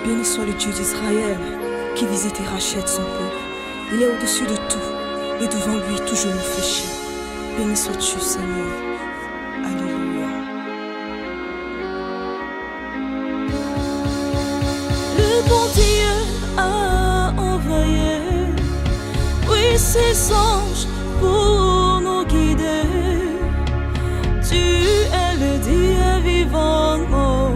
Béni soit le Dieu d'Israël qui visite et rachète son peuple. Il est au-dessus de tout et devant lui tout genou fléchi. Béni sois-tu, Seigneur. Alléluia. Le bon Dieu a envoyé, oui, ses anges pour nous guider. Tu es le Dieu vivant, oh,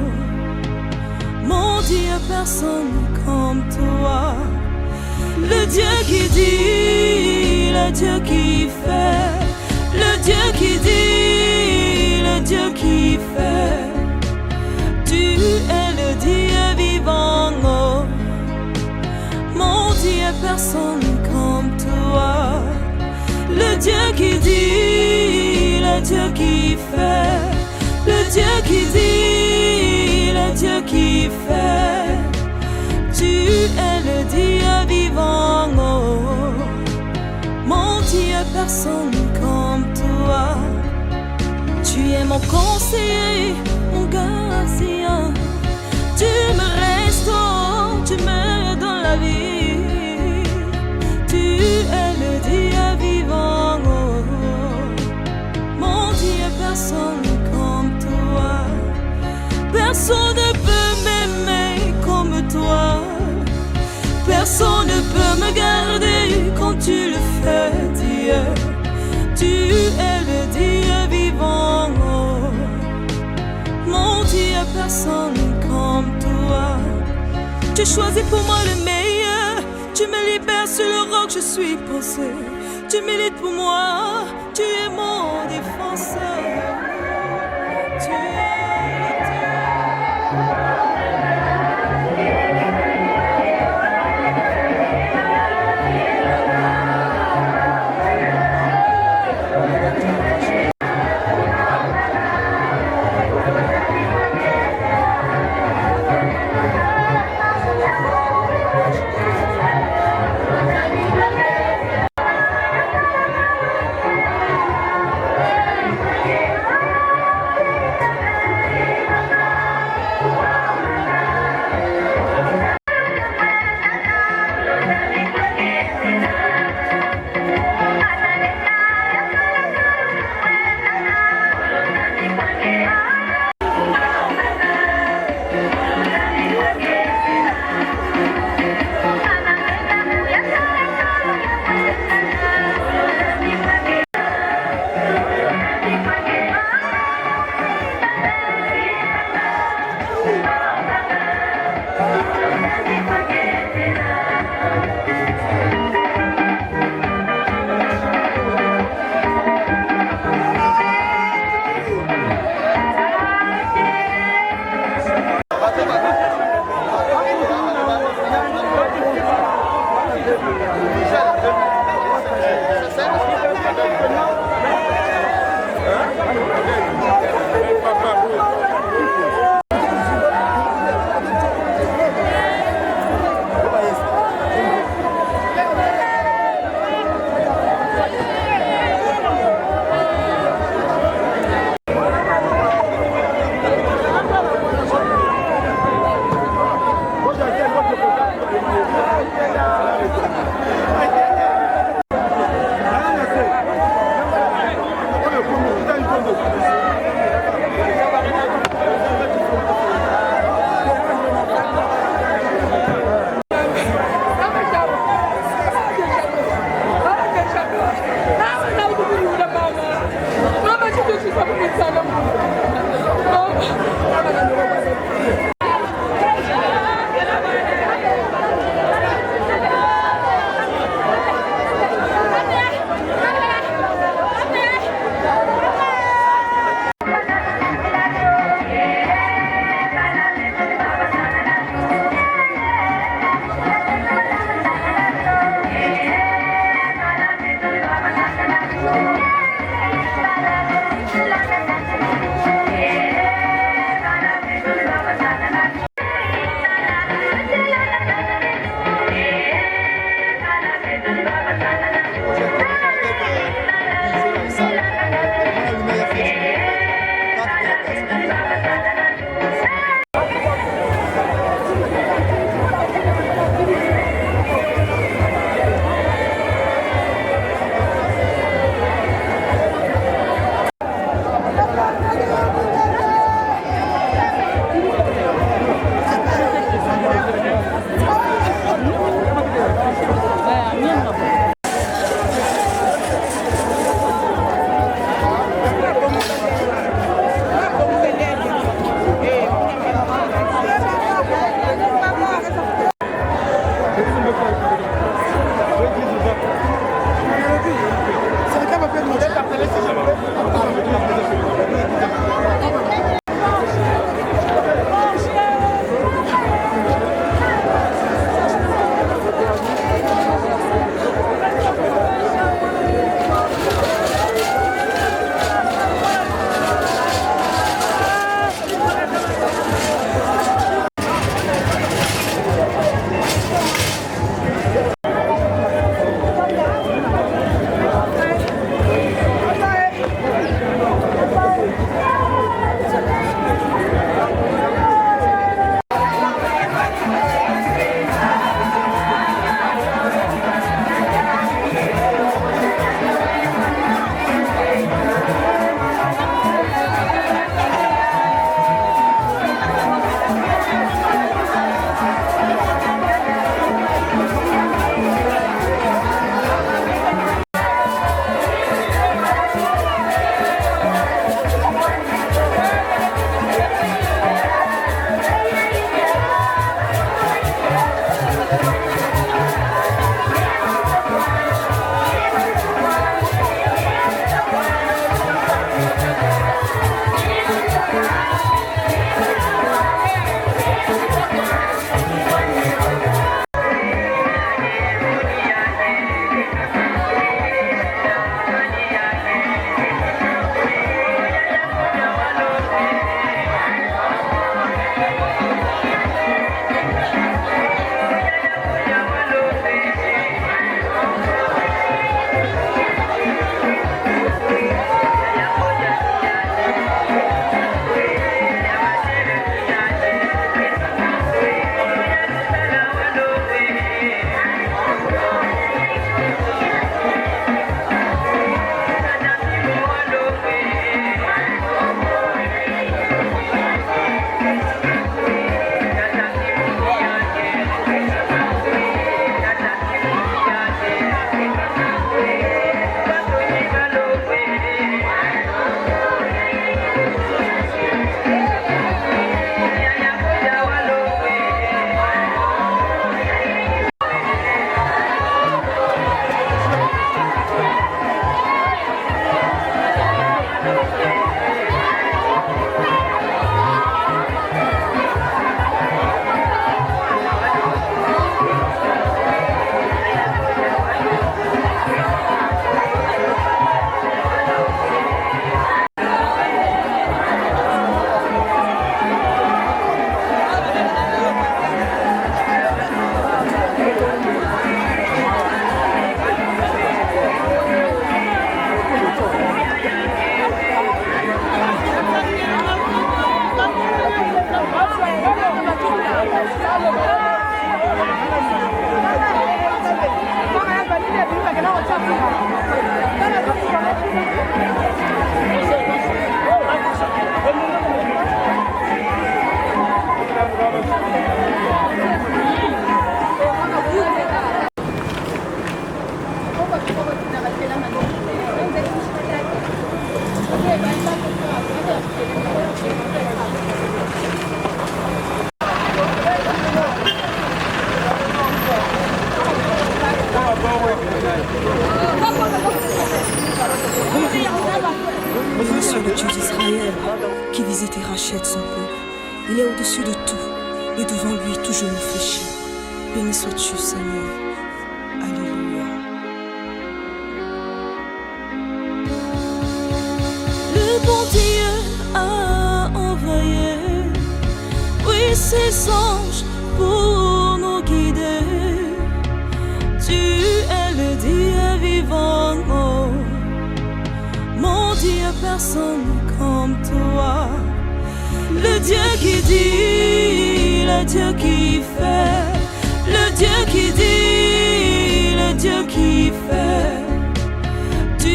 mon Dieu, personne comme toi. Le Dieu qui dit, le Dieu qui fait, le Dieu qui dit, le Dieu qui fait. Tu es le Dieu vivant, oh, mon Dieu, personne comme toi. Le Dieu qui dit, le Dieu qui fait, le Dieu qui dit, le Dieu qui fait. Tu es le Dieu vivant, oh, mon Dieu, personne comme toi. Tu es mon conseiller, mon gardien. Tu me restaures, tu me donnes la vie. Tu es le Dieu vivant, oh, mon Dieu, personne comme toi. Personne ne peut m'aimer comme toi. Personne ne peut me garder quand tu le fais, Dieu. Tu es le Dieu vivant, oh, mon Dieu, personne comme toi. Tu choisis pour moi le meilleur. Tu me libères sur le roc, je suis posé. Tu milites pour moi, tu es mon défenseur. Tu es qui visite et rachète son peuple. Il est au-dessus de tout, et devant lui tout genou fléchit. Béni sois-tu, Seigneur. Alléluia. Le bon Dieu a envoyé, oui, ses anges pour nous guider. Tu es le Dieu vivant, oh, mon Dieu, personne comme toi. Le Dieu qui dit, le Dieu qui fait, le Dieu qui dit, le Dieu qui fait. Tu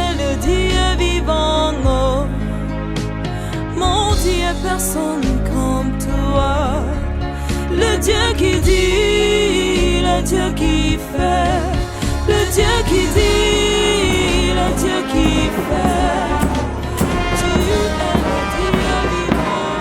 es le Dieu vivant, oh, mon Dieu, personne comme toi. Le Dieu qui dit, le Dieu qui fait, le Dieu qui dit, le Dieu qui fait. Tu es le Dieu vivant.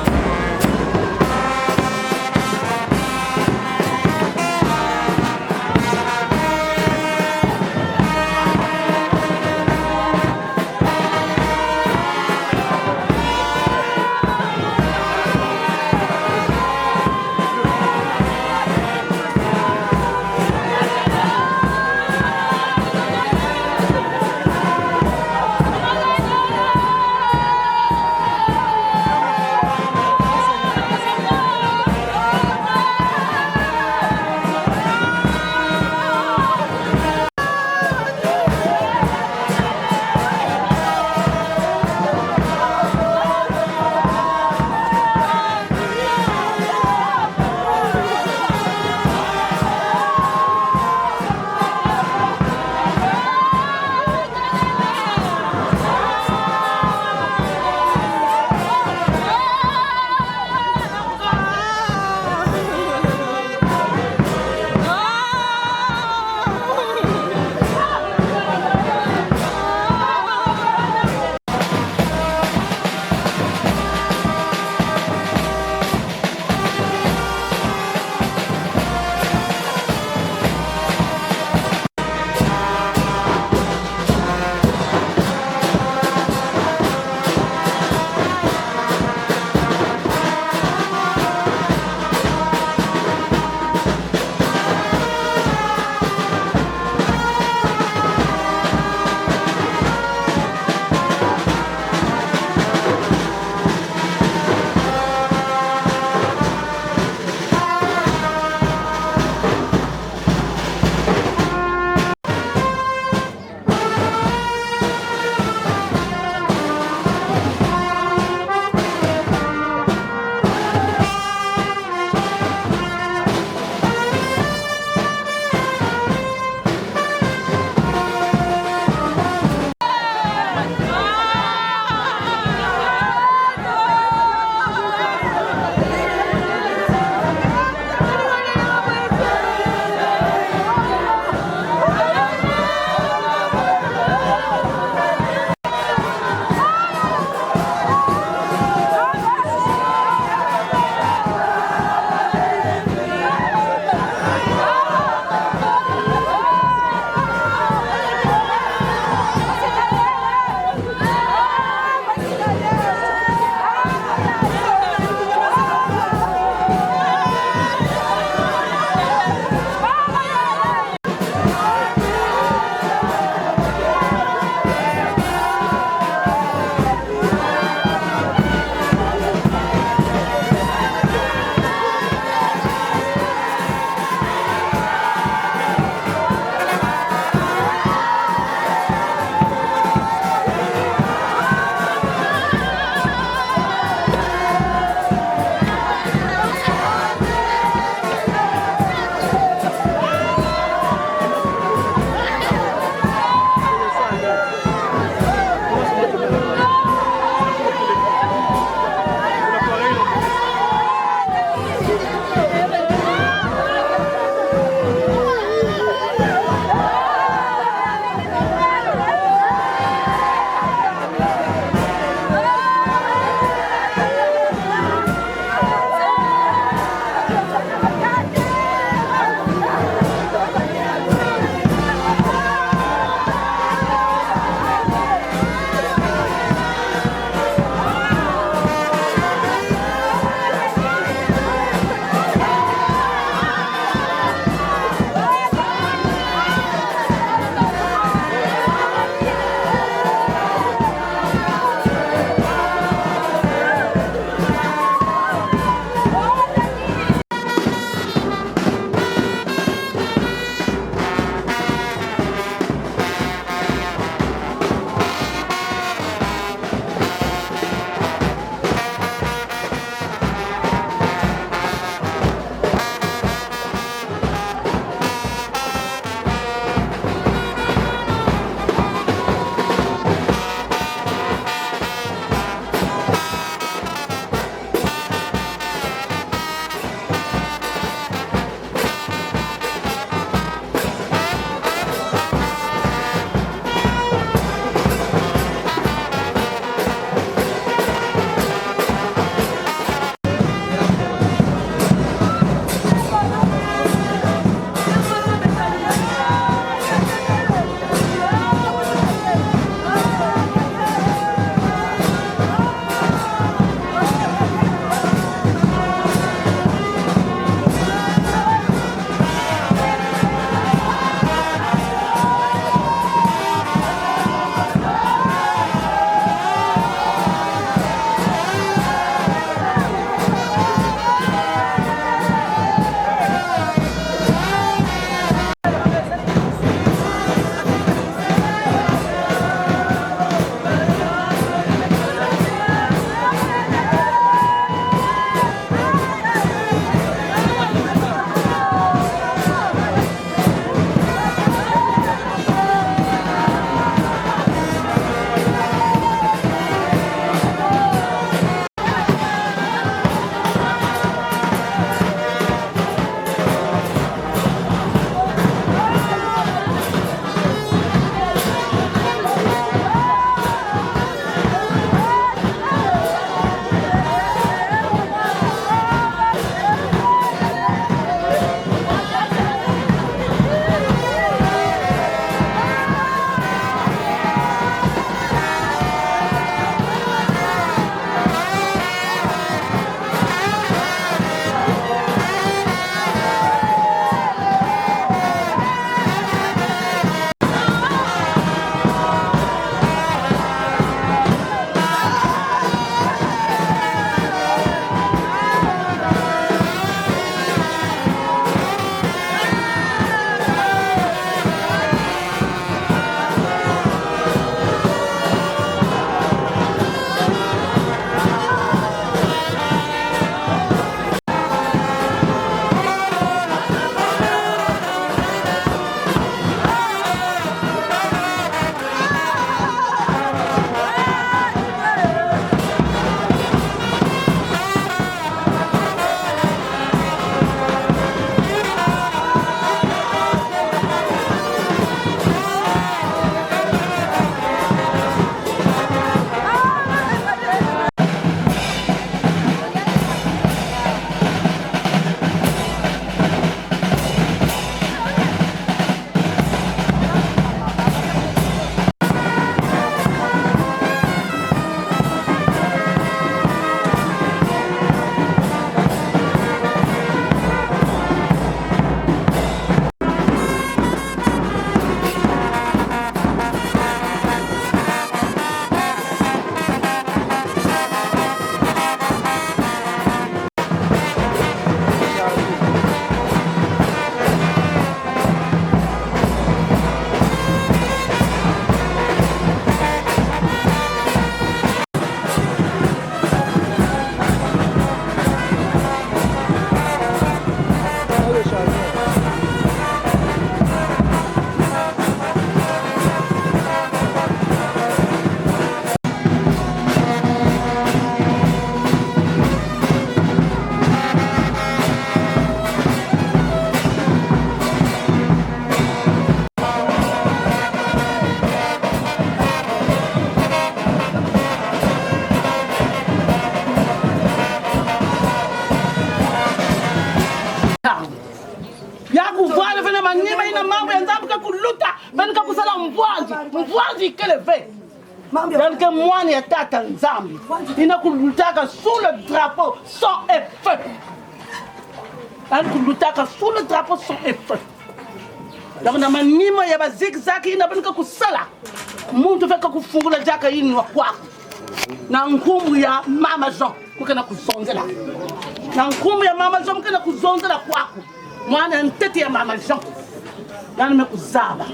kuvala vena manyima ina mambo ya nzambu kakuluta benika kusala mvwanzi keleve Belke mwani ya tata nzambi ina kulutaka sous le drapeau sang et feu. Ina kulutaka sous le drapeau sang et feu. Donc na manima ya ba zigzag ina benika kusala muntu feka kufungula jaka yini wa kwako na nkumbu ya mama Jean kukena kuzonzela na nkumbu ya mama Jean kukena kuzonzela kwako mwana ntete ya mama Jean nani mekuzaba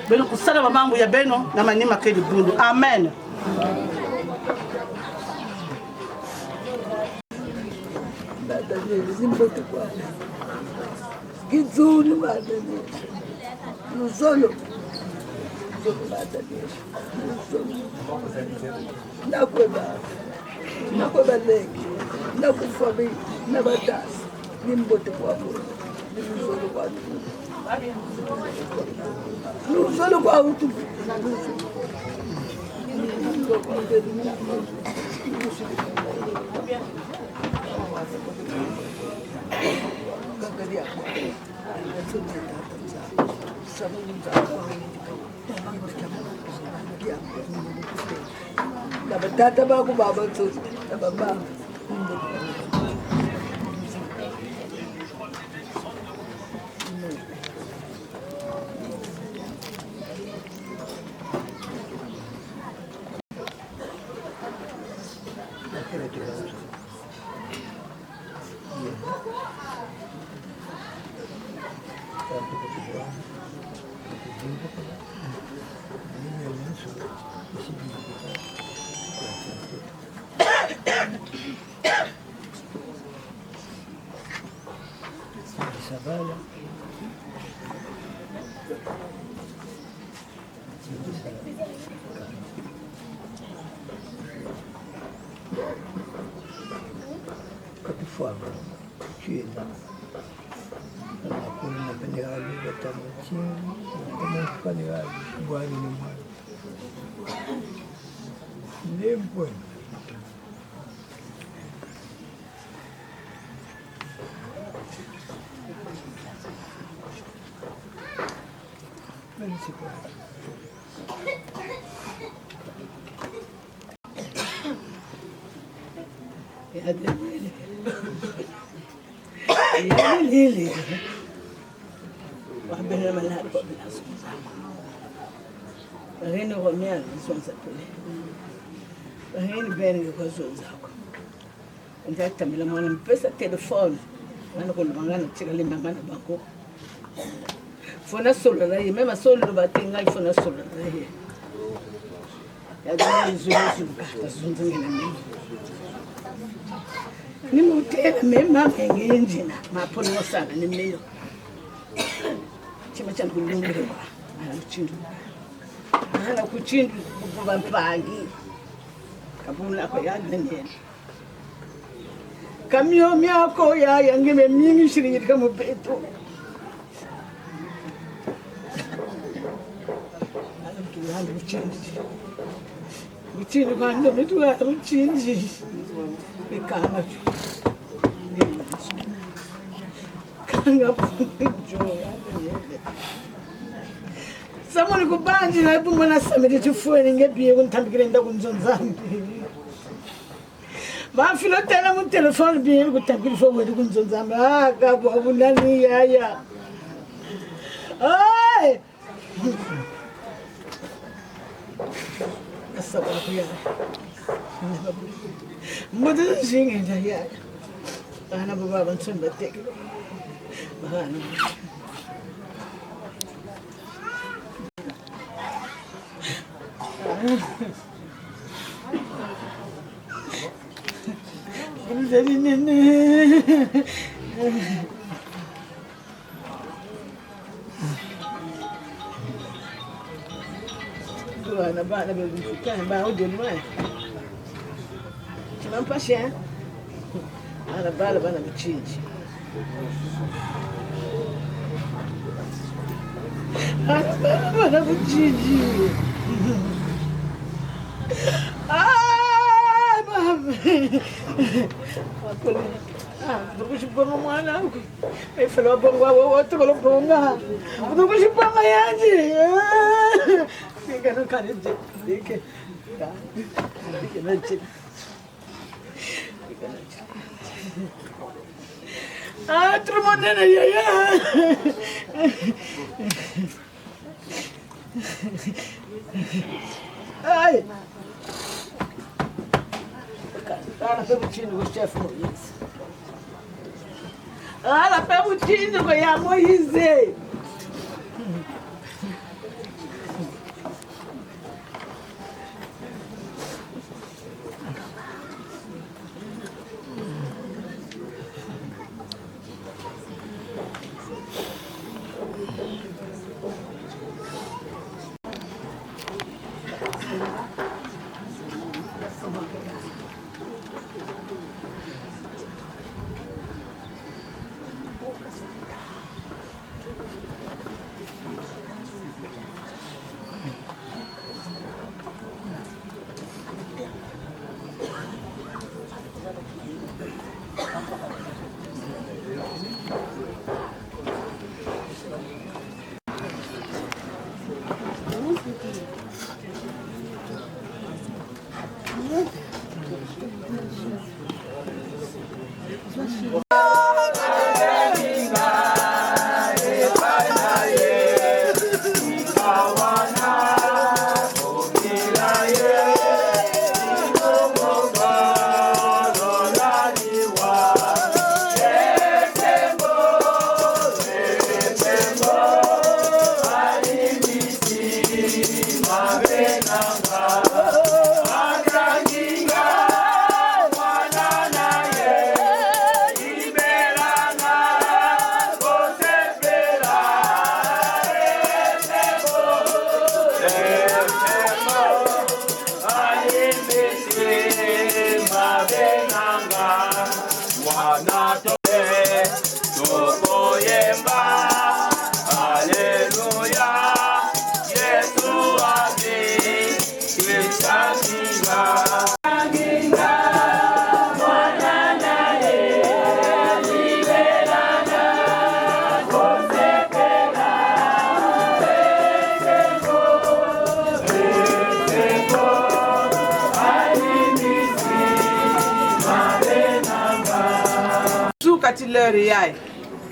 beno kusala mambo ya beno na manima kedi bundu amen. Gizuni madani nuzolo nakweba leki nakufabi nabatasi nimbote kwabo nuzolo kwa utu Tata baku baba tu, baba. Lili wabena malari kwa bila sunza bahini romia sunza pole bahini beni kwa sunza ko ndata mila mwana mpesa telefone nana ko mangana tsika le mangana bako fona solo la ye mema solo batenga fona solo la ye ya dani zulu ka sunza ngena mimi ni mutela mema ngenjina mapolo wasana ni meyo chima changu lungire kwa ana kuchindu kuba mpangi kabula kwa yadene kamyo myako ya yangime mingi shiringi kama peto ana kiwanda kuchindu bando mitwa kuchinji ikana kanga joya samoni kubanji na ibu mwana samedi tufueni ngebiye kuntambikire nda kunzonzambi bafilo tena mu telefone biye kutambikire fowedi kunzonzambi kabo abunani yaya ay asababu ya mbodo zinge yaya ana baba nsonda teke bahana Dari nene Tuana bana bebukan ba o de mai Não pasha ana bala bana mchinji ana bala mchinji ah baba Kushipanga mwanangu. Efela bongo wote kolobonga. Kushipanga yanji. Ngeno kareje. Dike. Dike nache. Ah, trumonena yaya. Ai. Cara, perguntinho o chefe Moisés. Ela perguntinho com a Moisés.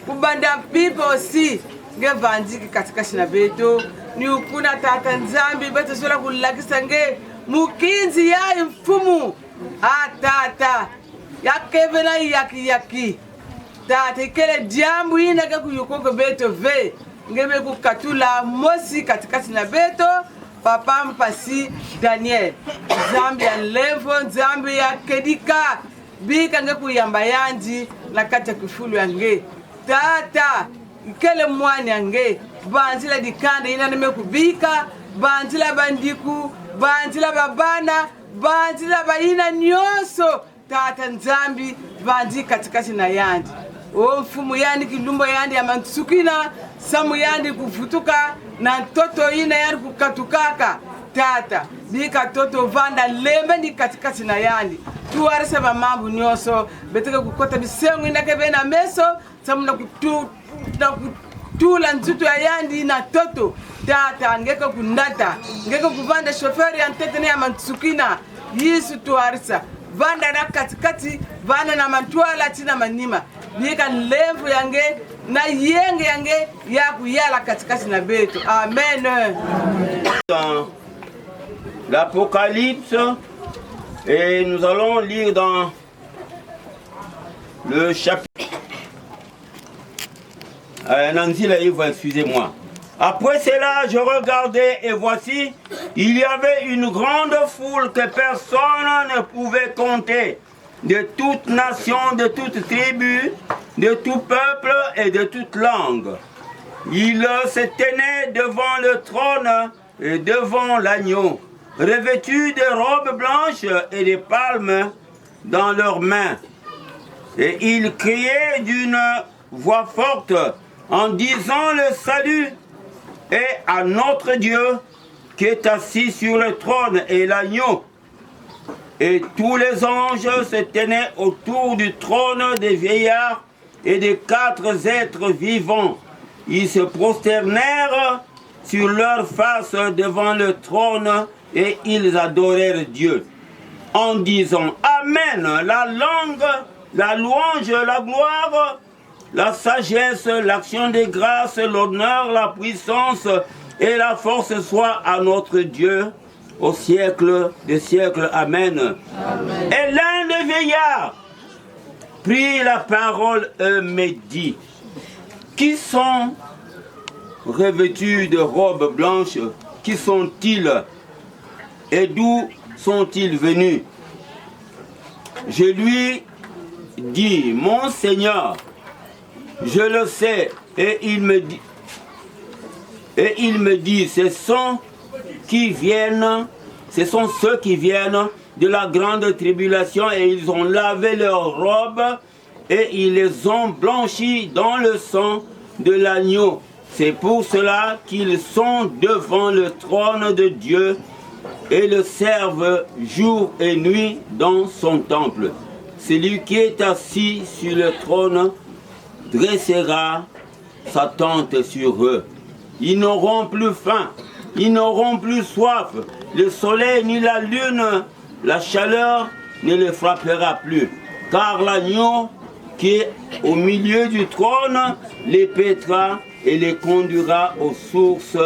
Kubanda pipo aussi ngevandiki katika shina beto ni ukuna tata nzambi beto sola kulakisa nge mukinzi ya mfumu tata yakevena yaki tata ikele jambu inake kuyukoko beto ve ngebe kukatula mosi katika shina beto papa mpasi Daniel nzambi ya levo nzambi ya kedika bika nge kuyamba yanji la kata kifulu yange tata ikele mwani yange banzila dikande ina neme kubika banzila bandiku banzila babana banzila baina nyoso tata nzambi banzi katikati na yandi o mfumu yandi kilumbo yandi ya mantsukina samu yandi kufutuka na toto ina yandi kukatukaka tata bika toto vanda lembe ni katikati na yandi tuwarisa mamambu nyoso beteke kukota bisengu ina kebena meso samu na kutula nzutu ya yandi na toto tata ngeka kundata ngeka kuvanda shoferi ya ntete ya mantsukina yisu tuwarisa vanda na katikati vanda na mantuala tina manima bika lemvu yange na yenge yange ya kuyala katikati na beto amen. Dans l'Apocalypse, et nous allons lire dans le chapitre Nancy le livre, excusez-moi. Après cela, je regardais et voici, il y avait une grande foule que personne ne pouvait compter, de toute nation, de toute tribu, de tout peuple et de toute langue. Ils se tenaient devant le trône et devant l'agneau, revêtus de robes blanches et de palmes dans leurs mains. Et ils criaient d'une voix forte en disant le salut est à notre Dieu qui est assis sur le trône et l'agneau. Et tous les anges se tenaient autour du trône des vieillards et des 4 êtres vivants. Ils se prosternèrent sur leur face devant le trône et ils adorèrent Dieu en disant Amen, la langue, la louange, la gloire, la sagesse, l'action des grâces, l'honneur, la puissance et la force soient à notre Dieu au siècle des siècles. Amen. Amen. Et l'un des vieillards prit la parole et me dit, qui sont revêtus de robes blanches, qui sont-ils et d'où sont-ils venus? Je lui dis, mon Seigneur, je le sais. Et il me dit, ce sont ceux qui viennent de la grande tribulation et ils ont lavé leurs robes et ils les ont blanchis dans le sang de l'agneau. C'est pour cela qu'ils sont devant le trône de Dieu et le servent jour et nuit dans son temple. Celui qui est assis sur le trône dressera sa tente sur eux. Ils n'auront plus faim, ils n'auront plus soif. Le soleil ni la lune, la chaleur ne les frappera plus. Car l'agneau qui est au milieu du trône les paîtra et les conduira aux sources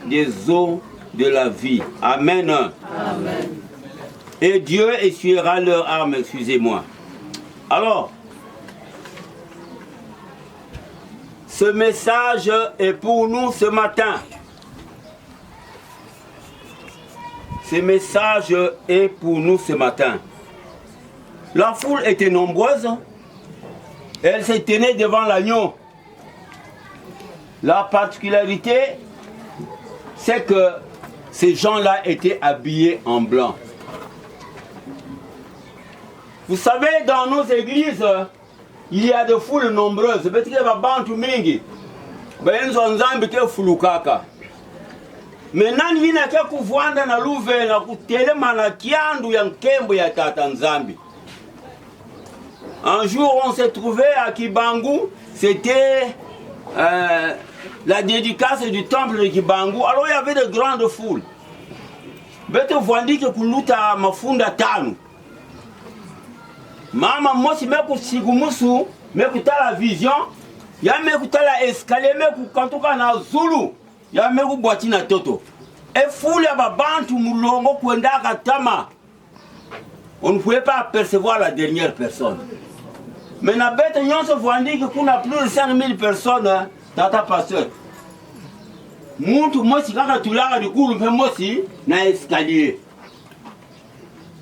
des eaux de la vie. Amen. Amen. Et Dieu essuiera leurs armes, excusez-moi. Alors, ce message est pour nous ce matin. Ce message est pour nous ce matin. La foule était nombreuse. Elle se tenait devant l'agneau. La particularité, c'est que ces gens-là étaient habillés en blanc. Vous savez, dans nos églises, il y a des foules nombreuses. Maintenant, il y a quelques fois dans la louve, na kutelema na kiandu ya nkembo ya tata Nzambi. Un jour, on s'est trouvé à Kibangu. C'était la dédicace du temple de Kibangu. Alors, il y avait de grandes foules. Bete vondi que kuluta mafunda tanu. Mama mosi meku sigumusu, meku la vision, ya meku la escalier, meku kantuka na zulu, ya meku boati na toto. Et foule ya babantu mulongo kwenda katama. On ne pouvait pas apercevoir la dernière personne. Mais na bête nyonso vondi que kuna plus de 5000 personnes, tata pasteur. Muntu mosi kaka tulaka dikulu mpe mosi na escalier.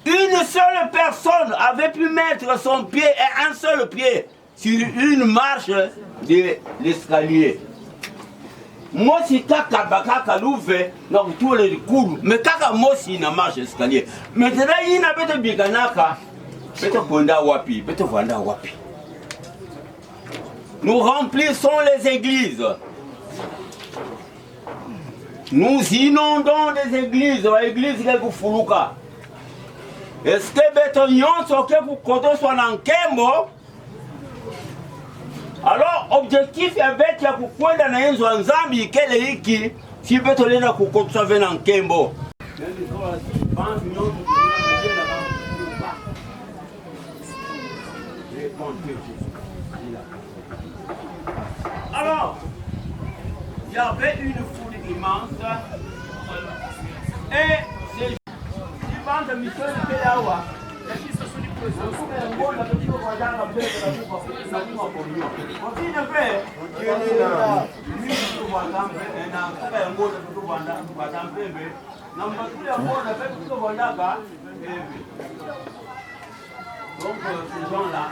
Une seule personne avait pu mettre son pied et un seul pied sur une marche de l'escalier. Mosi kaka bakaka louve na kutule dikulu, mais kaka mosi na marche escalier. Maintenant il n'a pas de biganaka, bete konda wapi, bete vanda wapi. Nous remplissons les églises. Nous inondons des églises, l'église qui est fuluka. Est-ce que béton yonso que vous kodo soit en kembo? Alors, objectif est bête ya kukwenda na yenzo Nzambi kele hiki si béton lena kukodo soit en kembo. Alors, il y avait une foule immense et ces gens de mission de Pélawa, donc ces gens-là,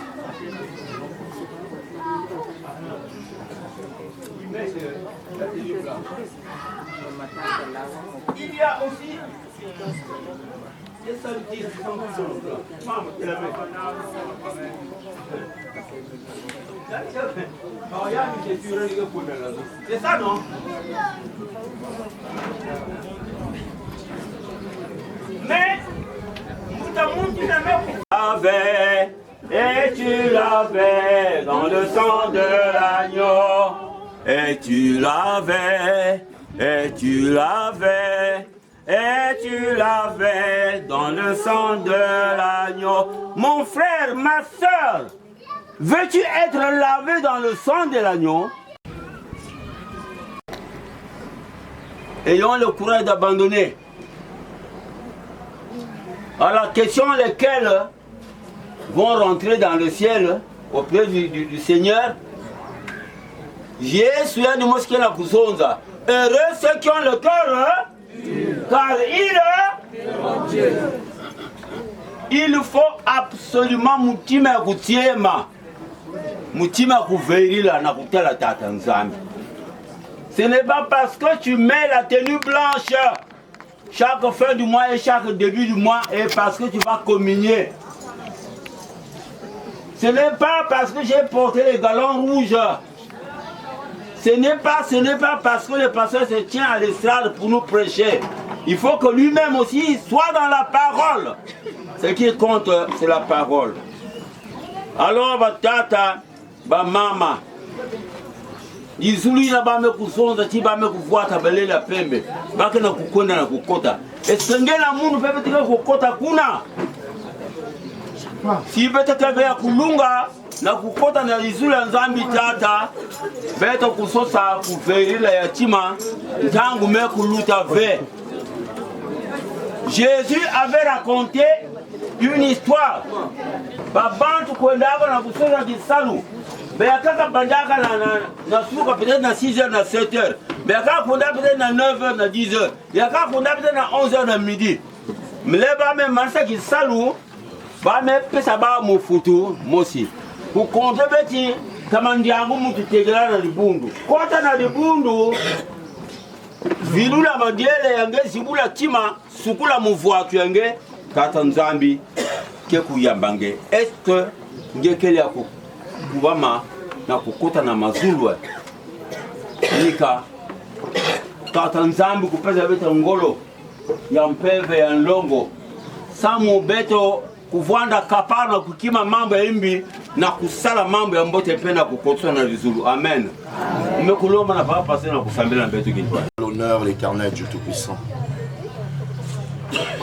ils mettent la tenue blanche. Il y a aussi des samedis qui sont blancs. C'est ça, non? Mais Et tu l'avais dans le sang de l'agneau. Et tu l'avais, et tu l'avais, et tu l'avais dans le sang de l'agneau. Mon frère, ma soeur, veux-tu être lavé dans le sang de l'agneau? Ayons le courage d'abandonner. À la question lesquelles vont rentrer dans le ciel auprès du Seigneur. Jésus a dit que la kusonza. Heureux ceux qui ont le cœur, car il faut absolument mutima kutiema, mutima kuverila na kutela tata nzambi. Ce n'est pas parce que tu mets la tenue blanche chaque fin du mois et chaque début du mois et parce que tu vas communier. Ce n'est pas parce que j'ai porté les galons rouges. Ce n'est pas parce que le pasteur se tient à l'estrade pour nous prêcher. Il faut que lui-même aussi soit dans la parole. Ce qui compte, c'est la parole. Alors, tata, mama, izuli na bame kusonza ti bame kufuata belela pembe bake na kukonda na kukota esengela mundu pepe tika kukota kuna si bete kebe ya kulunga na kukota na izuli ya nzambi tata bete kusosa kuverila ya tima ntangu me kuluta ve. Jésus avait raconté une histoire babantu kwendako na kusosa kisalu. Mais il y a bandaka na suka peut-être na 6h na 7h. Mais il y a peut-être na 9h na 10h. Il y a peut-être na 11h na midi. Mais là ba me mansa ki salu ba me pesa ba mo futu mosi. Ku konte beti kamandi yangu mutu tegela na libundu. Kota na libundu vilula madiele yange sibula tima sukula muvuatu yange kata nzambi ke kuyambange. Est-ce ngekele yako kubama na kukota na mazulwa nika tata nzambi kupeza beta ngolo ya mpeve ya nlongo samu beto kuvwanda kapana kukima mambo ya imbi na kusala mambo ya mbote pena kukotwa na vizulu. Amen. Umekuloma na papa passer na kusambela beto kinwa. L'honneur l'Éternel Dieu Tout-Puissant.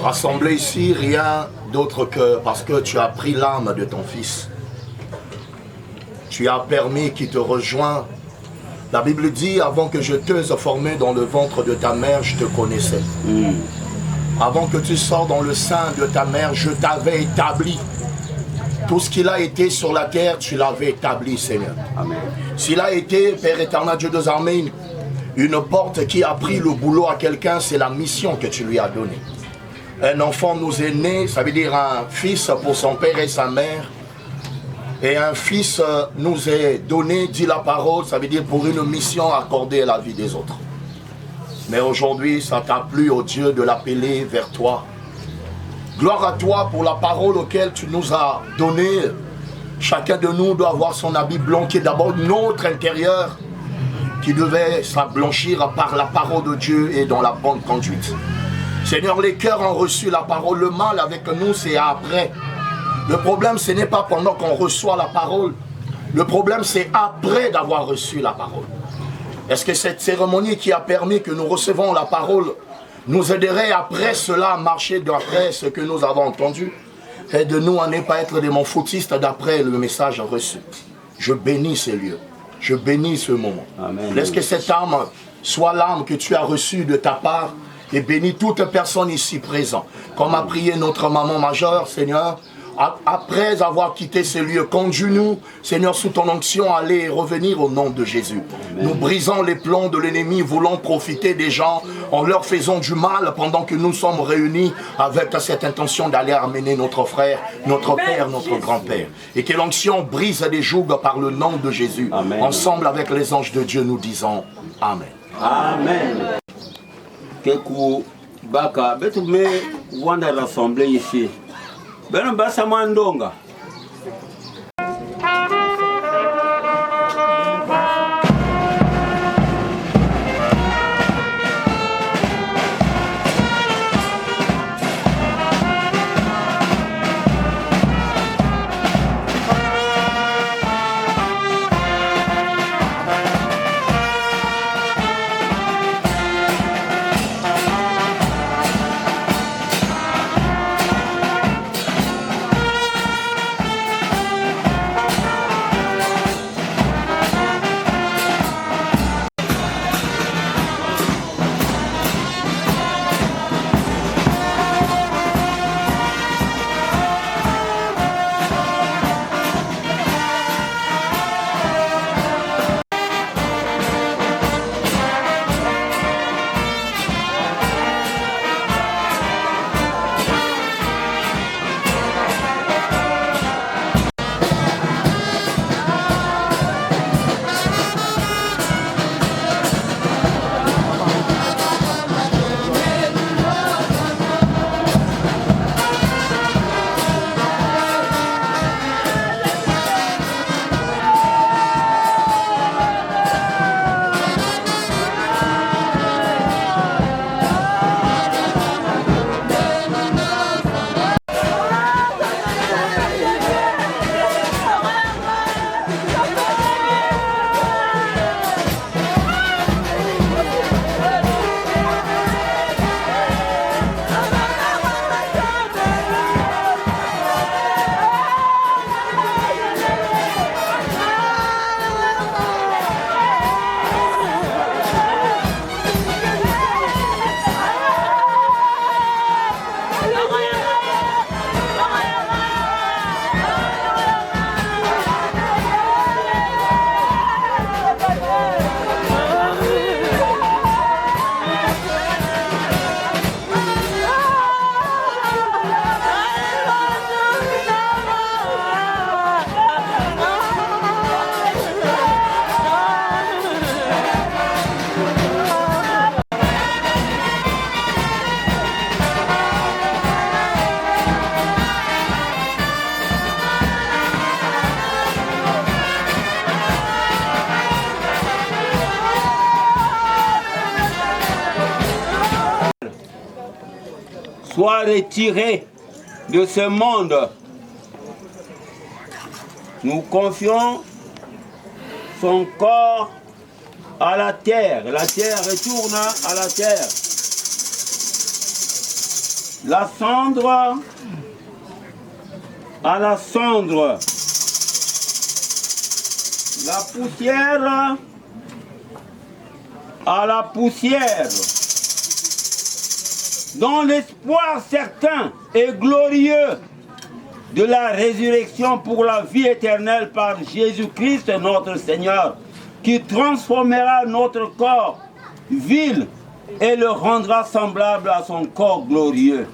Rassemblé ici, rien d'autre que parce que tu as pris l'âme de ton fils. Tu as permis qu'il te rejoigne. La Bible dit, avant que je t'eusse formé dans le ventre de ta mère, je te connaissais. Avant que tu sors dans le sein de ta mère, je t'avais établi. Tout ce qu'il a été sur la terre, tu l'avais établi, Seigneur. S'il a été, Père éternel, Dieu des armées, une porte qui a pris le boulot à quelqu'un, c'est la mission que tu lui as donnée. Un enfant nous est né, ça veut dire un fils pour son père et sa mère. Et un fils nous est donné, dit la parole, ça veut dire pour une mission accordée à la vie des autres. Mais aujourd'hui, ça t'a plu, ô Dieu, de l'appeler vers toi. Gloire à toi pour la parole auquel tu nous as donné. Chacun de nous doit avoir son habit blanc qui est d'abord notre intérieur, qui devait s'ablanchir par la parole de Dieu et dans la bonne conduite. Seigneur, les cœurs ont reçu la parole. Le mal avec nous, c'est après. Le problème, ce n'est pas pendant qu'on reçoit la parole. Le problème, c'est après d'avoir reçu la parole. Est-ce que cette cérémonie qui a permis que nous recevons la parole nous aiderait après cela à marcher d'après ce que nous avons entendu? Aide-nous à ne pas être des monfoutistes d'après le message reçu. Je bénis ces lieux. Je bénis ce moment. Laisse que cette âme soit l'âme que tu as reçue de ta part et bénis toute personne ici présente. Comme a prié notre maman majeure, Seigneur, après avoir quitté ces lieux, conduis-nous, Seigneur, sous ton onction, aller et revenir au nom de Jésus. Amen. Nous brisons les plans de l'ennemi, voulons profiter des gens en leur faisant du mal pendant que nous sommes réunis avec cette intention d'aller amener notre frère, notre père, notre grand-père. Et que l'onction brise les jougs par le nom de Jésus. Amen. Ensemble avec les anges de Dieu, nous disons Amen. Amen. Keku baka betu me wanda rassemblé ici. Ben basa mandonga. soit retiré de ce monde. Nous confions son corps à la terre. La terre retourne à la terre. La cendre à la cendre. La poussière à la poussière. Dans l'espoir certain et glorieux de la résurrection pour la vie éternelle par Jésus-Christ notre Seigneur, qui transformera notre corps vil et le rendra semblable à son corps glorieux,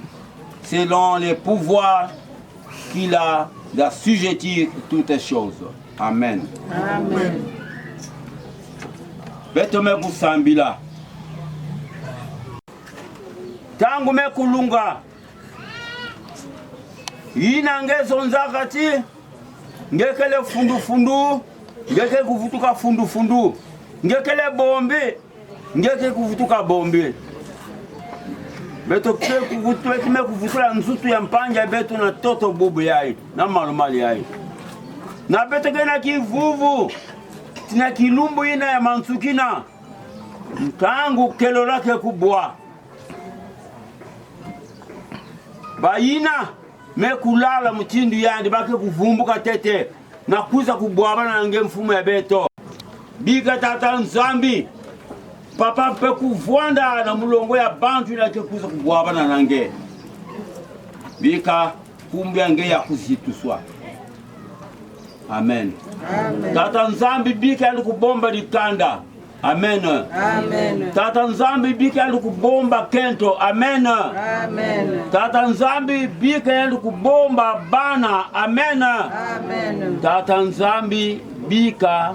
selon les pouvoirs qu'il a d'assujettir toutes choses. Amen. Amen. Betome kusambila. Tangu mekulunga. Yina ngezonza kati. Ngekele fundu fundu. Ngeke kuvutuka fundu fundu. Ngekele bombe. Ngeke kuvutuka bombe. Beto kime kuvutula nzutu ya mpanja beto na toto bubu yai. Na malumali yai. Na beto kena kivuvu. Tina kilumbu ina ya mansukina. Mtangu kelo lake kubwa. Bayina mekulala mtindu yandi bake kuvumbuka tete. Na kuza kubwa na nge mfumo ya beto. Bika tata nzambi. Papa pe kuvwanda na mulongo ya bantu ilake kuza kubwa na nange. Bika kumbi ange ya kuzituswa. Amen. Amen. Tata nzambi bika yandu kubomba likanda. Amen. Amen. Tata nzambi bika yandu kubomba kento. Amen. Amen. Tata nzambi bika yandu kubomba bana. Amen. Amen. Tata nzambi bika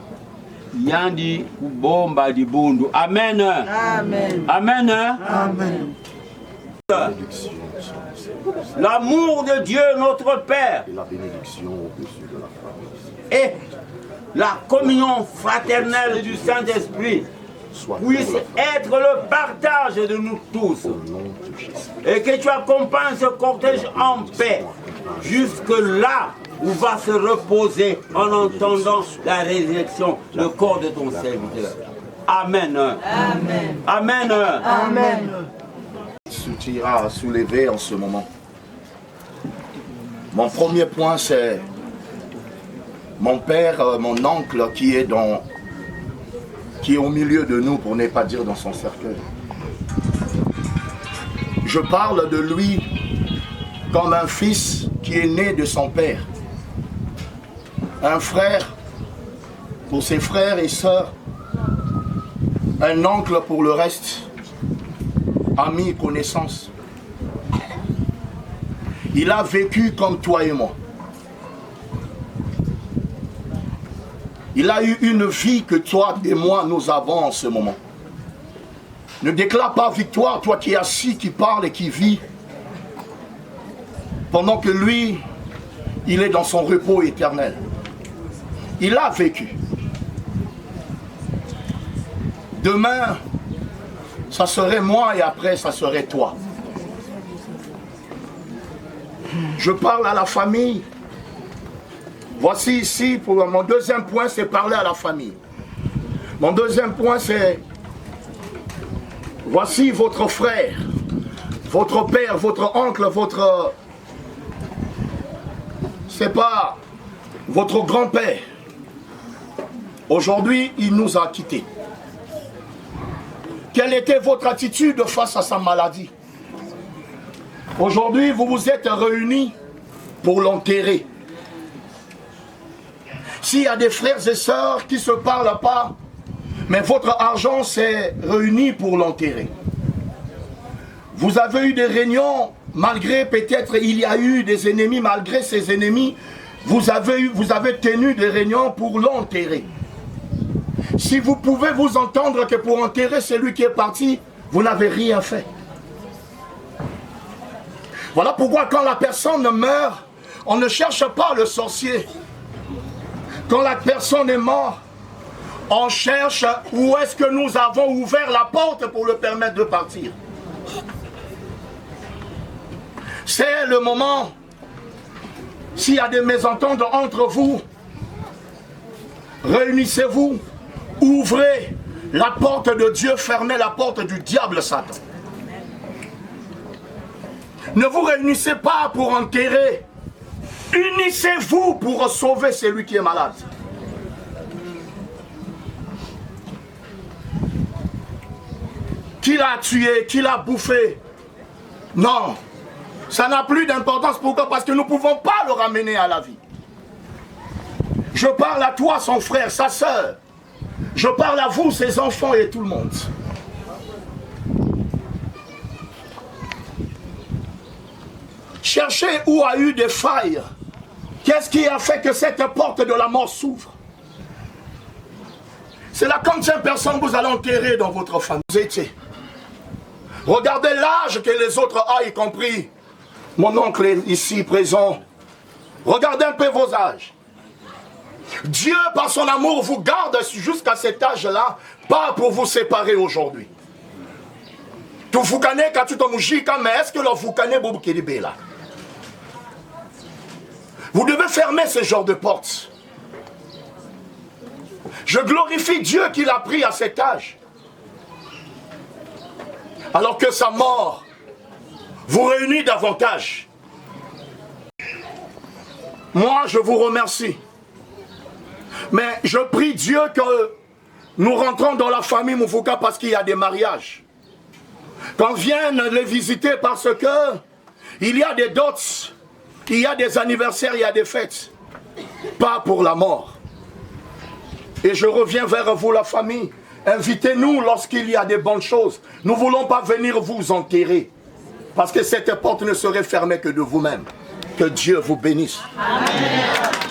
yandi kubomba libundu. Amen. Amen. Amen. Amen. L'amour de Dieu notre Père Et la bénédiction au-dessus de la famille. et la communion fraternelle du Saint-Esprit puisse être le partage de nous tous. Et que tu accompagnes ce cortège en paix jusque là où va se reposer en entendant la résurrection, le corps de ton serviteur. Amen. Amen. Amen. Amen. Soutira à soulever en ce moment. Mon premier point, c'est mon père, mon oncle qui est au milieu de nous, pour ne pas dire dans son cercueil. Je parle de lui comme un fils qui est né de son père. Un frère pour ses frères et sœurs. Un oncle pour le reste. Amis, connaissances. Il a vécu comme toi et moi. Il a eu une vie que toi et moi nous avons en ce moment. Ne déclare pas victoire, toi qui es assis, qui parle et qui vis, pendant que lui, il est dans son repos éternel. Il a vécu. Demain, ça serait moi et après, ça serait toi. Je parle à la famille. Voici ici, pour mon deuxième point, c'est parler à la famille. Mon deuxième point, c'est voici votre frère, votre père, votre oncle, votre... C'est pas votre grand-père. Aujourd'hui, il nous a quittés. Quelle était votre attitude face à sa maladie? Aujourd'hui, vous vous êtes réunis pour l'enterrer. S'il y a des frères et sœurs qui ne se parlent pas, mais votre argent s'est réuni pour l'enterrer. Vous avez eu des réunions, malgré peut-être il y a eu des ennemis, malgré ces ennemis, vous avez tenu des réunions pour l'enterrer. Si vous pouvez vous entendre que pour enterrer celui qui est parti, vous n'avez rien fait. Voilà pourquoi quand la personne meurt, on ne cherche pas le sorcier. Quand la personne est morte, on cherche où est-ce que nous avons ouvert la porte pour le permettre de partir. C'est le moment, s'il y a des mésententes entre vous, réunissez-vous, ouvrez la porte de Dieu, fermez la porte du diable Satan. Ne vous réunissez pas pour enterrer, unissez-vous pour sauver celui qui est malade. Qui l'a tué, qui l'a bouffé? Non, ça n'a plus d'importance. Pourquoi? Parce que nous ne pouvons pas le ramener à la vie. Je parle à toi, son frère, sa soeur. Je parle à vous, ses enfants et tout le monde. Cherchez où a eu des failles. Qu'est-ce qui a fait que cette porte de la mort s'ouvre? C'est la quantième personne que vous allez enterrer dans votre famille. Vous étiez. Regardez l'âge que les autres ont, y compris mon oncle est ici présent. Regardez un peu vos âges. Dieu, par son amour, vous garde jusqu'à cet âge-là, pas pour vous séparer aujourd'hui. Tout vous connaissez quand tu te mouches, mais est-ce que vous connaissez là? Vous devez fermer ce genre de porte. Je glorifie Dieu qui l'a pris à cet âge. Alors que sa mort vous réunit davantage. Moi, je vous remercie. Mais je prie Dieu que nous rentrons dans la famille Moufouka parce qu'il y a des mariages. Qu'on vienne les visiter parce que il y a des dots, il y a des anniversaires, il y a des fêtes. Pas pour la mort. Et je reviens vers vous, la famille. Invitez-nous lorsqu'il y a des bonnes choses. Nous ne voulons pas venir vous enterrer. Parce que cette porte ne serait fermée que de vous-même. Que Dieu vous bénisse. Amen.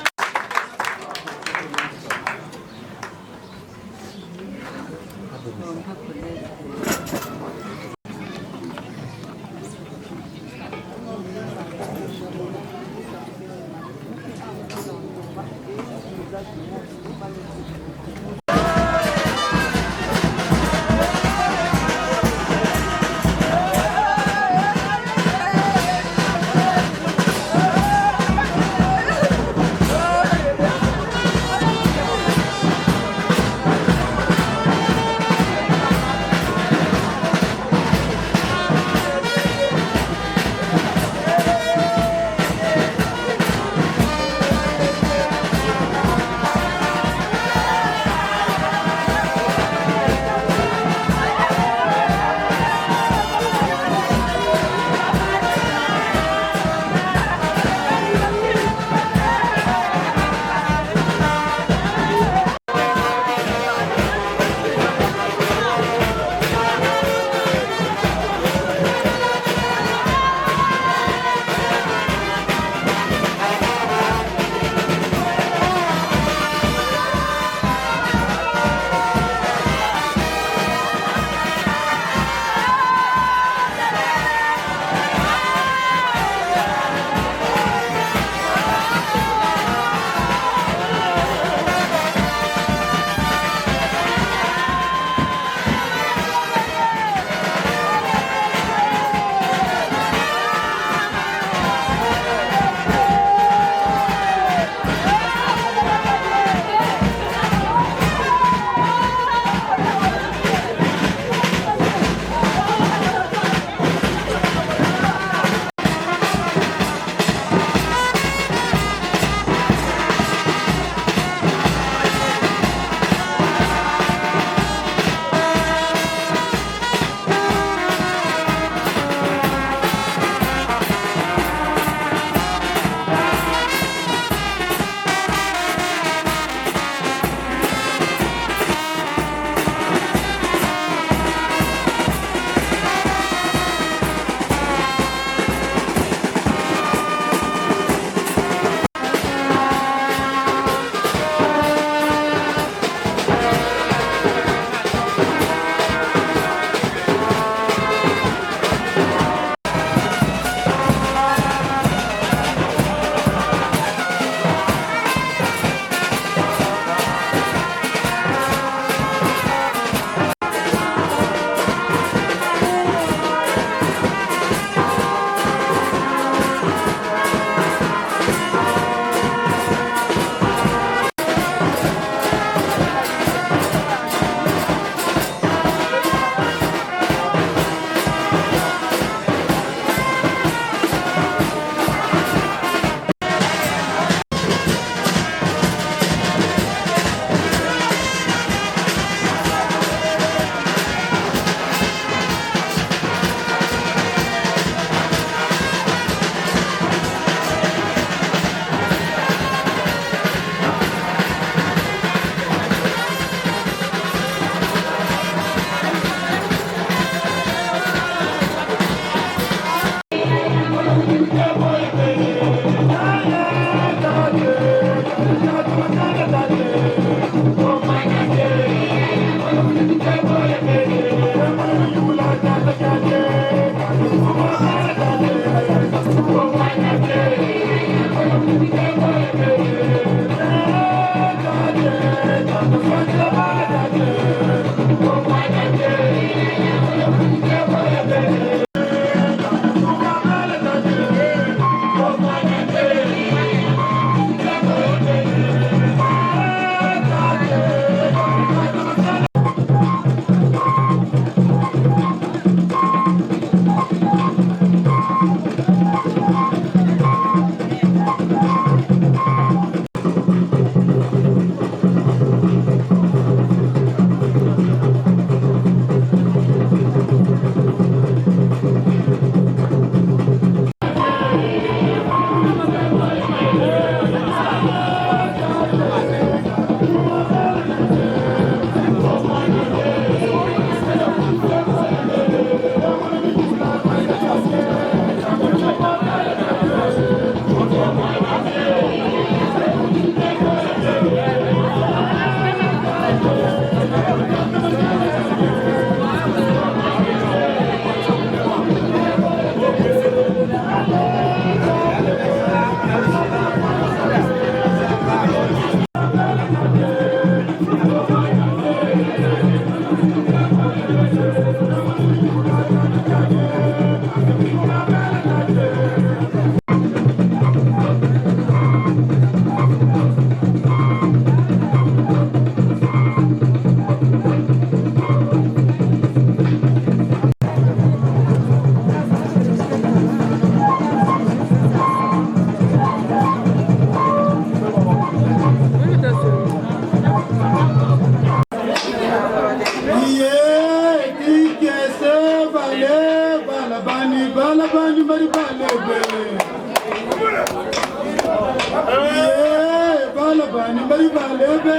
Balabani Balibalebe,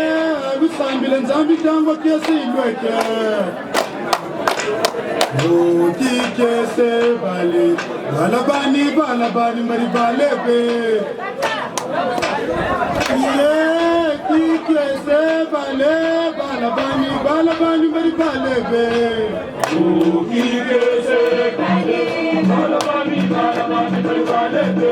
Sambil and Zambi Tango Kiasilweke. Kese Bali, Balabani Balibalebe. Kese Bale, Balabani Balibalebe. Kese Bale, Balabani Balibalebe.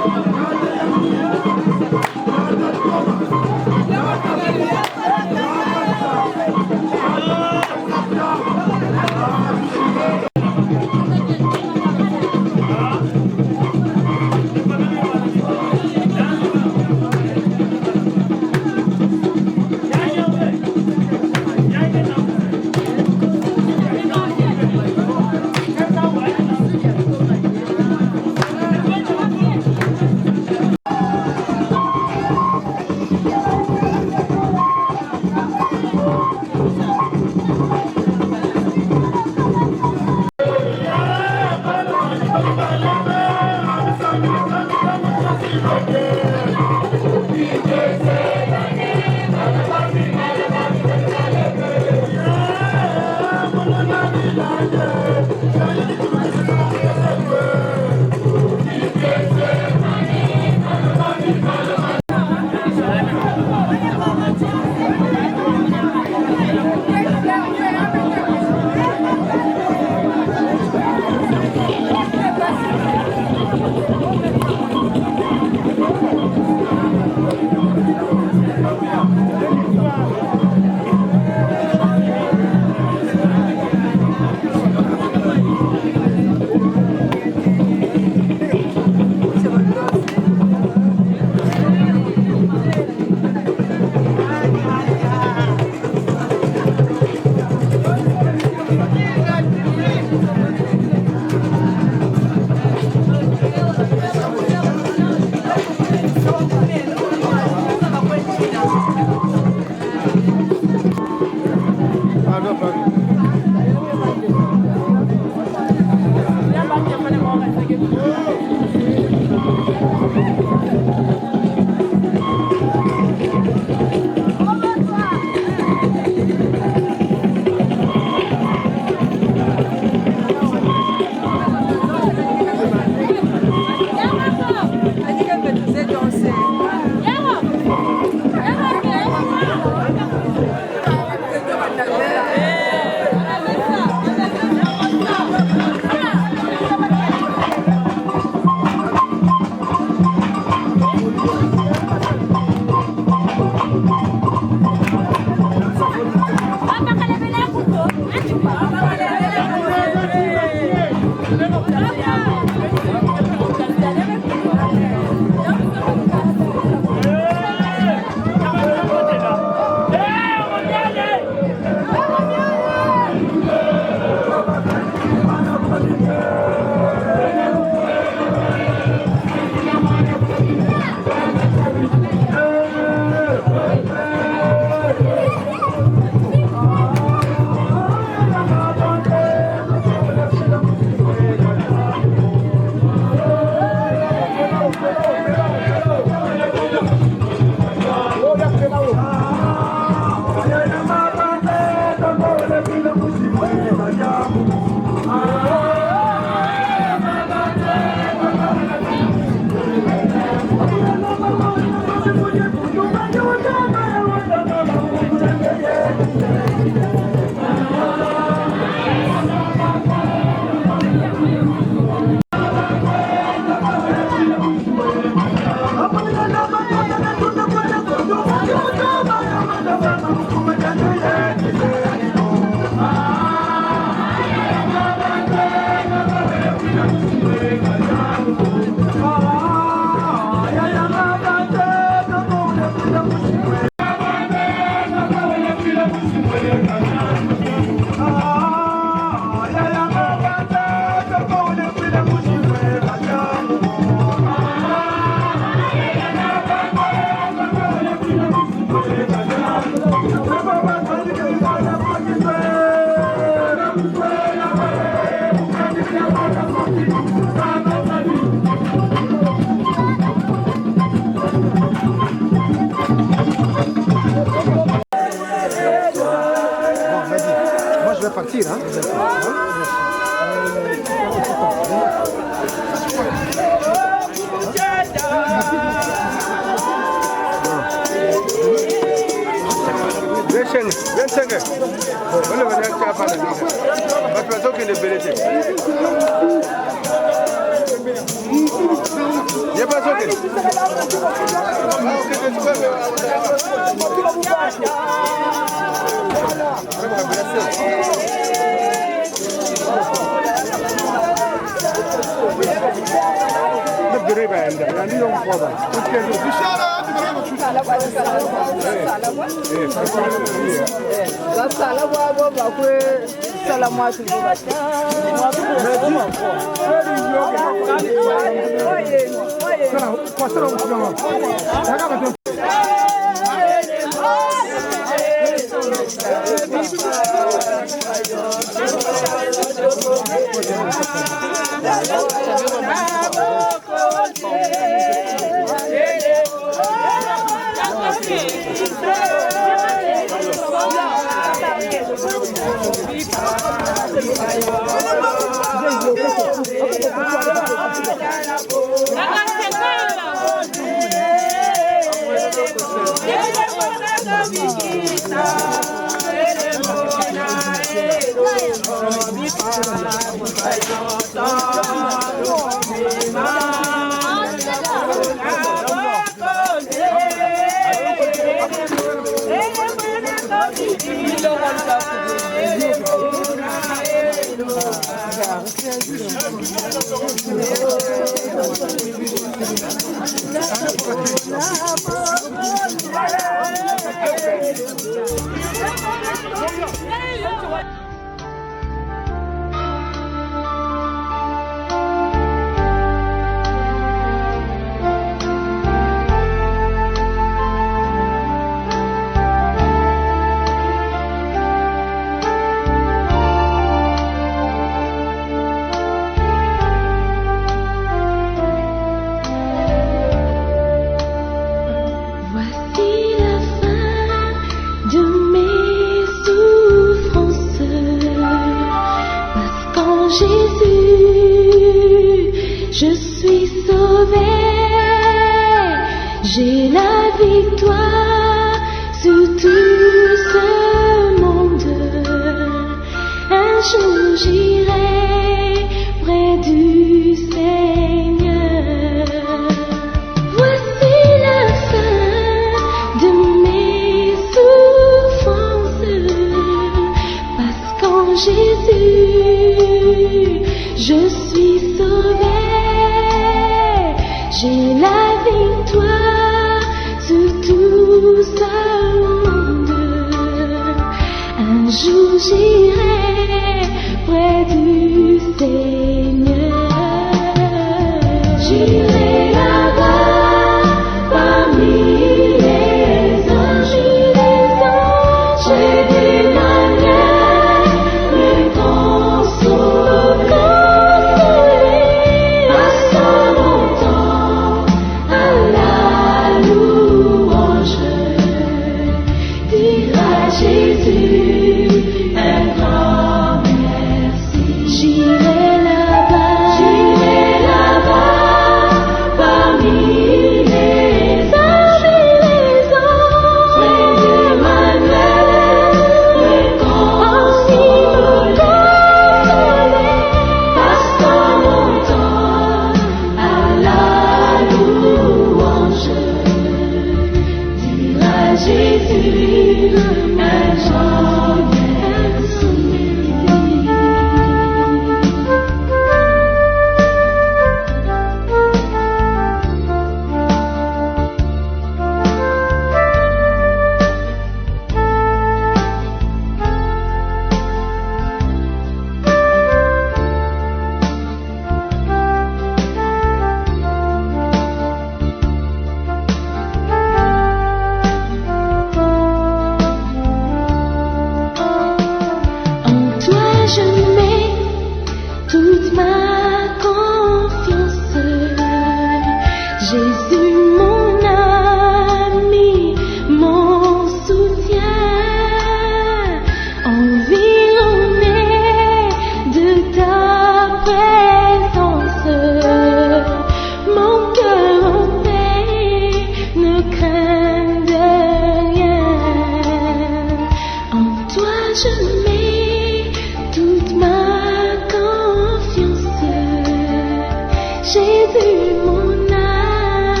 Jésus, mon âme.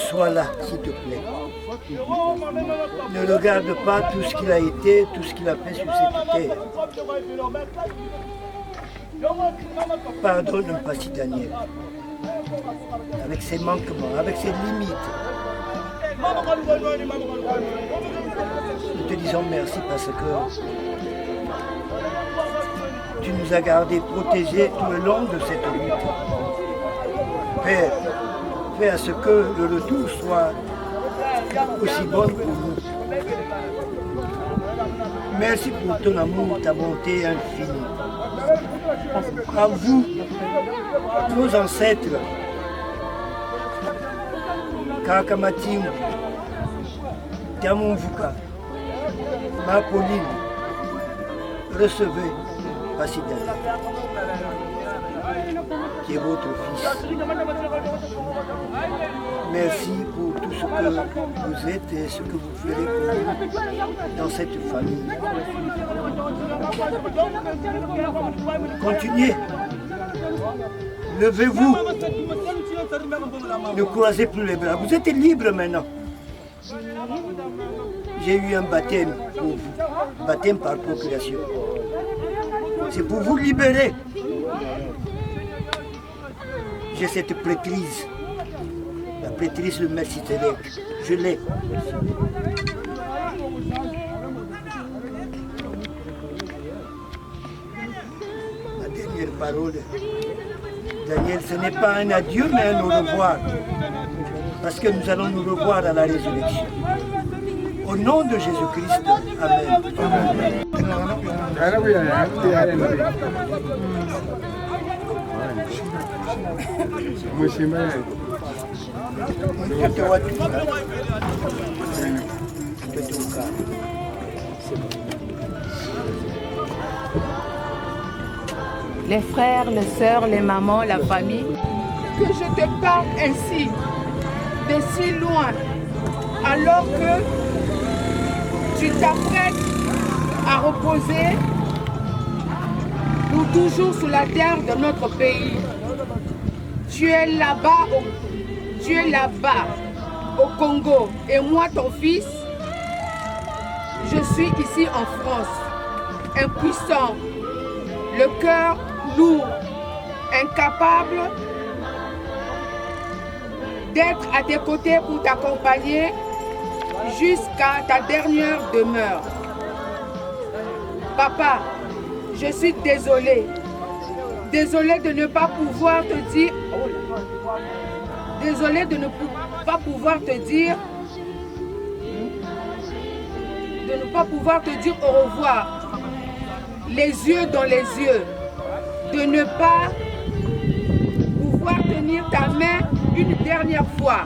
sois là, s'il te plaît. Ne regarde pas tout ce qu'il a été, tout ce qu'il a fait sur cette terre. Pardonne Passi Daniel, avec ses manquements, avec ses limites. Nous te disons merci parce que tu nous as gardés protégés tout le long de cette lutte. Père, fais à ce que le retour soit aussi bon pour nous. Merci pour ton amour, ta bonté infinie. À vous, nos ancêtres, Kakamatim, Tiamonvuka, Ma Pauline, recevez Passi Daniel, qui est votre fils. Merci pour tout ce que vous êtes et ce que vous ferez pour nous dans cette famille. Continuez. Levez-vous. Ne croisez plus les bras. Vous êtes libres maintenant. J'ai eu un baptême pour vous. Baptême par procréation. C'est pour vous libérer. J'ai cette prêtrise. La prêtrise de Melchizedek. Je l'ai. La dernière parole. Daniel, ce n'est pas un adieu, mais un au revoir. Parce que nous allons nous revoir à la résurrection. Au nom de Jésus-Christ, Amen. Les frères, les sœurs, les mamans, la famille. Que je te parle ainsi, de si loin, alors que tu t'apprêtes à reposer pour toujours sur la terre de notre pays. Tu es là-bas au Congo, et moi, ton fils, je suis ici en France, impuissant, le cœur lourd, incapable d'être à tes côtés pour t'accompagner jusqu'à ta dernière demeure. Papa, je suis désolée. Désolée de ne pas pouvoir te dire... Désolée de ne pas pouvoir te dire... De ne pas pouvoir te dire au revoir. Les yeux dans les yeux. De ne pas pouvoir tenir ta main une dernière fois.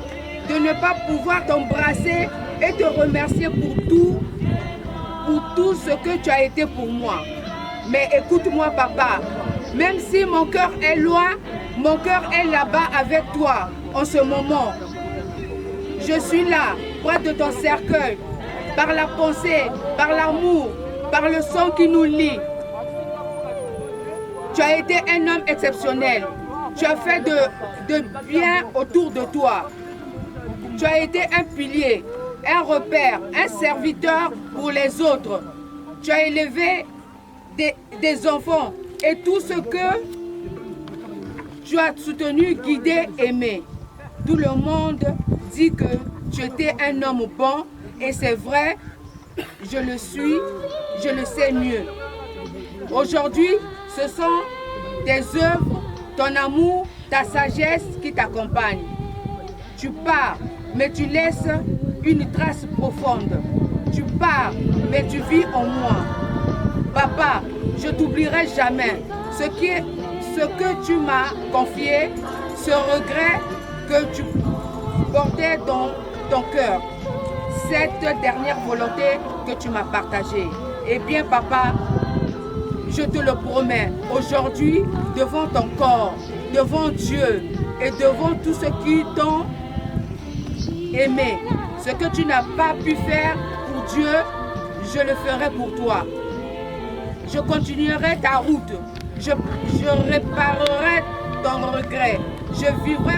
De ne pas pouvoir t'embrasser et te remercier pour tout ce que tu as été pour moi. Mais écoute-moi, papa, même si mon cœur est loin, mon cœur est là-bas avec toi en ce moment. Je suis là, près de ton cercueil, par la pensée, par l'amour, par le sang qui nous lie. Tu as été un homme exceptionnel. Tu as fait de bien autour de toi. Tu as été un pilier, un repère, un serviteur pour les autres. Tu as élevé des enfants et tout ce que tu as soutenu, guidé, aimé. Tout le monde dit que tu étais un homme bon et c'est vrai, je le suis, je le sais mieux. Aujourd'hui, ce sont tes œuvres, ton amour, ta sagesse qui t'accompagnent. Tu pars, mais tu laisses une trace profonde. Tu pars, mais tu vis en moi. Papa, je t'oublierai jamais. Ce que tu m'as confié, ce regret que tu portais dans ton cœur, cette dernière volonté que tu m'as partagée. Eh bien, papa, je te le promets, aujourd'hui, devant ton corps, devant Dieu et devant tous ceux qui t'ont aimé, ce que tu n'as pas pu faire pour Dieu, je le ferai pour toi. Je continuerai ta route, je réparerai ton regret, je vivrai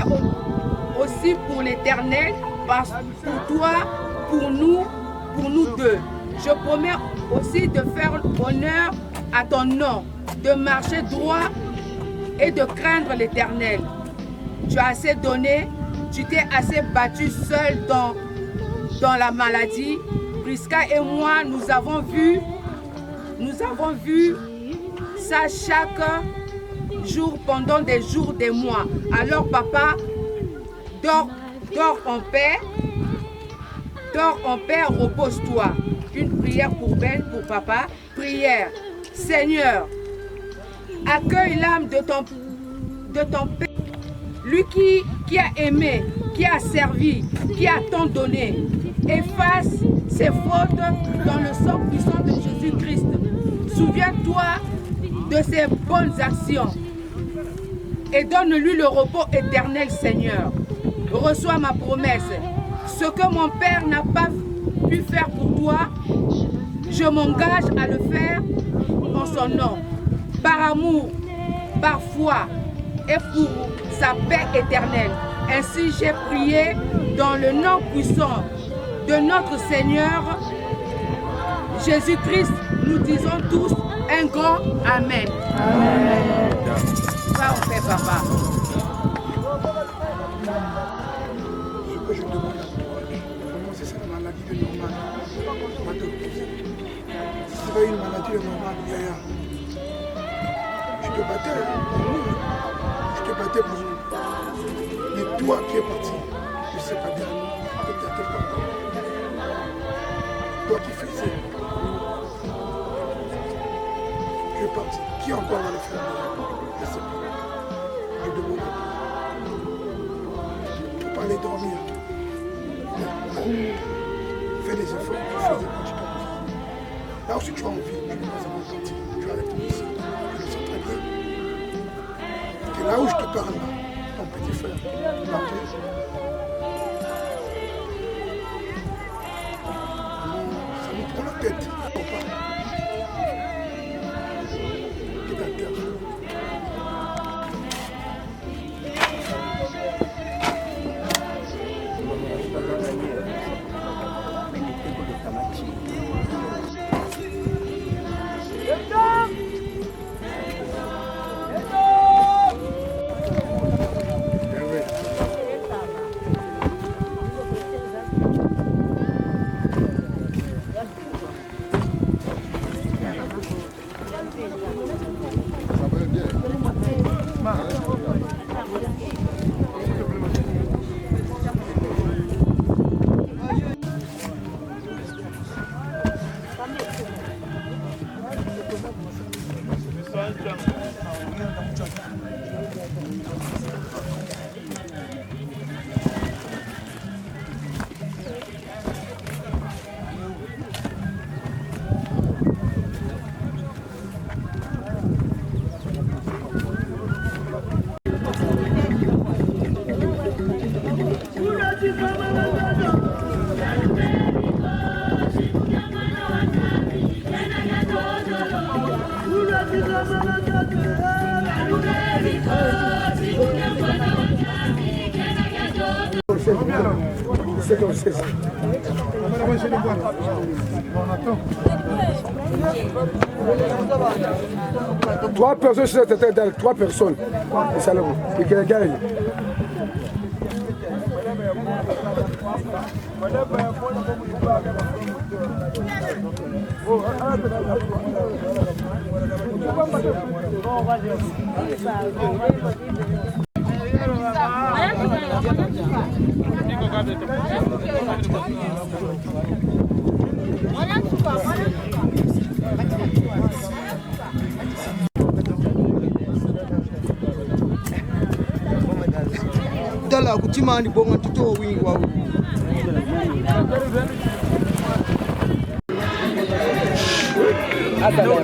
aussi pour l'éternel pour toi, pour nous deux. Je promets aussi de faire honneur à ton nom, de marcher droit et de craindre l'Éternel. Tu as assez donné, tu t'es assez battu seul dans la maladie. Prisca et moi, nous avons vu ça chaque jour pendant des jours, des mois. Alors papa, dors en paix. Dors en paix, repose-toi. Une prière pour Ben, pour papa. Prière. Seigneur, accueille l'âme de ton Père. Lui qui a aimé, qui a servi, qui a tant donné. Efface ses fautes dans le sang puissant de Jésus-Christ. Souviens-toi de ses bonnes actions et donne-lui le repos éternel, Seigneur. Reçois ma promesse. Ce que mon Père n'a pas pu faire pour toi, je m'engage à le faire en son nom, par amour, par foi et pour sa paix éternelle. Ainsi j'ai prié dans le nom puissant de notre Seigneur Jésus-Christ. Nous disons tous un grand Amen. Amen. Va en paix, papa. Ce que je demande à toi, vraiment c'est cette maladie de normale. Si c'est pas une maladie de normale, Yaya, je te battais, je te battais pour nous. Mais toi qui es parti, je ne sais pas dire que tu as tes parents. Toi qui faisais, tu es parti. Qui encore va le faire? Je ne sais pas. Je demande à toi. Il ne faut pas aller dormir. Fais des efforts, tu fais des quand tu peux. Là où tu as envie, tu n'es pas avant partir. Tu arrêtes ici. Je le sens très bien. Et là où je te parle, ton petit frère, André, ça nous prend la tête. Et ta terre. Trois personnes sur cette tête, 3 personnes. Et qui gagne. Dala kuchimani bonga tuto wingi wa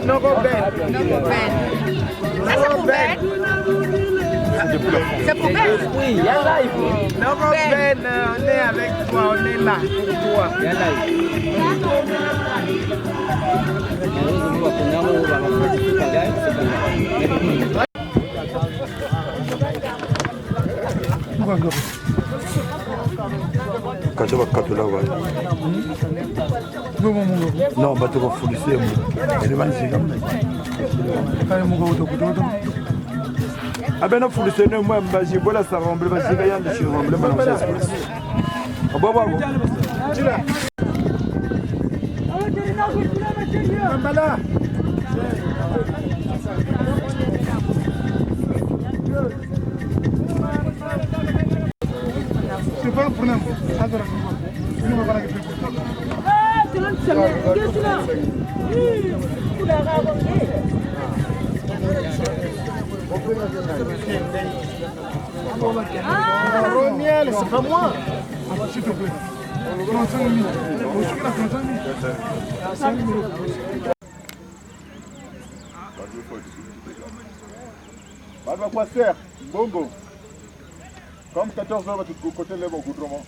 no go Ben. C'est pour Ben. C'est pour Ben. Oui, il y a live. No go Ben, on est avec toi, on est là pour toi. Il y a live. bacha bakatula ba. Non, bato ko fulise mo. Ele banzika mna. Kale mugo utokutoto. Abena fulise no mwa mbaji bola sa romble bazika yandi shi romble bana msa fulise. Ababa go. Tira. Mbala. C'est pas le problème. Roniel, c'est pas moi. S'il te plaît. 35 minutes. Va quoi faire? Bongo. Comme 14 heures, tu te côté les bons goudrons.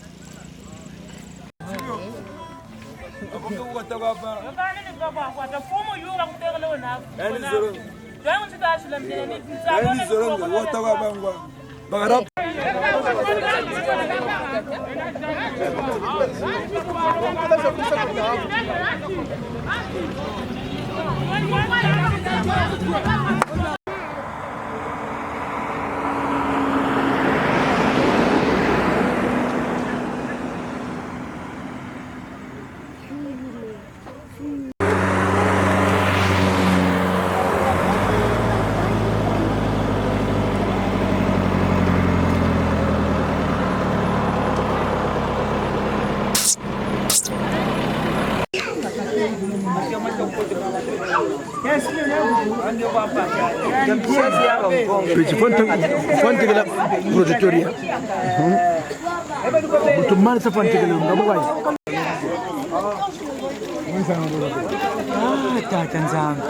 Fonte la projectoria. Tu mal sa fonte la ngabo vai. Ah, tanzanga.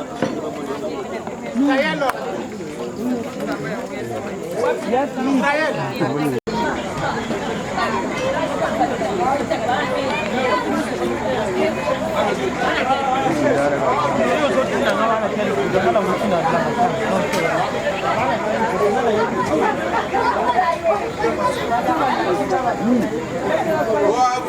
Wow,